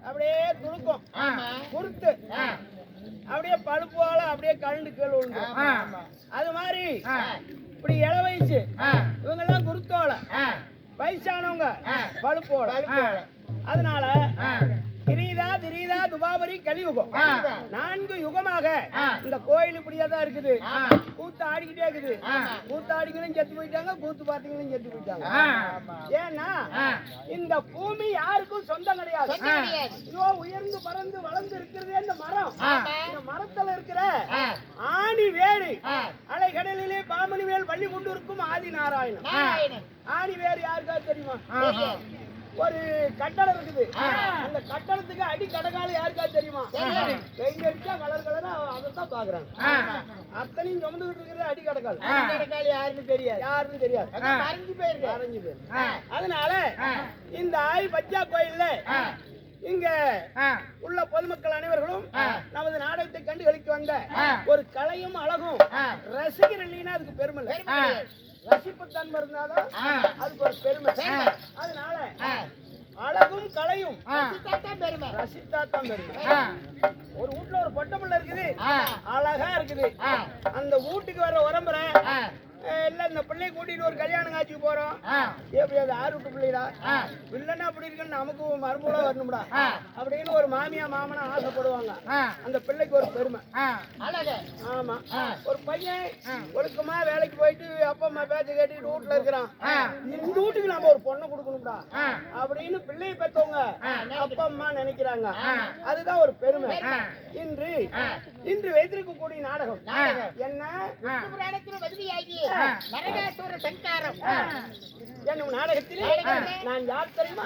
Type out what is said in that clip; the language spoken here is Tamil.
அப்படியே துணுக்கும் குருத்து அப்படியே பழுப்பால அப்படியே கழுண்டு கீழ் விழுந்து அது மாதிரி இப்படி இள வயசு இவங்க எல்லாம் குருத்தோல வயசானவங்க பழுப்போல அதனால திரீதா துபாபரி கலியுகம் 4 யுகமாக இந்த கோயில் இப்படியாதான் இருக்குது கூத்து ஆடிக்கிட்டே இருக்குது கூத்து ஆடிகளும் செத்து போயிட்டாங்க கூத்து பாத்தீங்களும் செத்து போயிட்டாங்க ஏன்னா இந்த பூமி யாருக்கும் சொந்தம் கிடையாது இதோ உயர்ந்து பறந்து வளர்ந்து இருக்கிறதே இந்த மரம் இந்த மரத்துல இருக்கிற ஆணி வேறு அலைகடலிலே பாமணி வேல் வள்ளி கொண்டு இருக்கும் ஆதி நாராயணன் ஆணி வேறு யாருக்காவது தெரியுமா ஒரு கட்டடம் இருக்குது அந்த கட்டடத்துக்கு அடி கடகால யாருக்காவது தெரியுமா பெயிண்ட் அடிச்சா கலர் கலரா அதைத்தான் பாக்குறாங்க அத்தனையும் சுமந்துகிட்டு இருக்கிறது அடி கடகால் யாருன்னு தெரியாது அரைஞ்சு போயிருக்கு அதனால இந்த ஆய் பச்சா கோயில்ல இங்க உள்ள பொதுமக்கள் அனைவர்களும் நமது நாடகத்தை கண்டு களிக்க வந்த ஒரு கலையும் அழகும் ரசிகர் இல்லைன்னா அதுக்கு பெருமை ரசிப்பு தன்மை இருந்தாலும் அதுக்கு ஒரு பெருமை அதனால அழகும் கலையும் ரசித்தாத்தான் பெருமை ஒரு வீட்டுல ஒரு பொட்டை பிள்ளை இருக்குது அழகா இருக்குது அந்த வீட்டுக்கு வர உரம்புற இல்ல இந்த பிள்ளைய கூட்டிட்டு ஒரு கல்யாணம் காட்சிக்கு போறோம் எப்படி அது 6 வீட்டு பிள்ளைடா இல்லன்னா அப்படி இருக்குன்னு நமக்கு மறுபடியும் வரணும்டா அப்படின்னு ஒரு மாமியா மாமனா ஆசைப்படுவாங்க அந்த பிள்ளைக்கு ஒரு பெருமை ஆமா ஒரு பையன் ஒழுக்கமா வேலைக்கு போயிட்டு அப்பா அம்மா பேச்ச கேட்டுட்டு வீட்டுல இருக்கிறான் இந்த வீட்டுக்கு நாம ஒரு பொண்ணை கொடுக்கணும்டா அப்படின்னு பிள்ளையை பெற்றவங்க அப்பா அம்மா நினைக்கிறாங்க அதுதான் ஒரு பெருமை இன்று வைத்திருக்கக்கூடிய நாடகம் என்ன என்னும் நாடகத்தில் நான் யார் தெரியுமா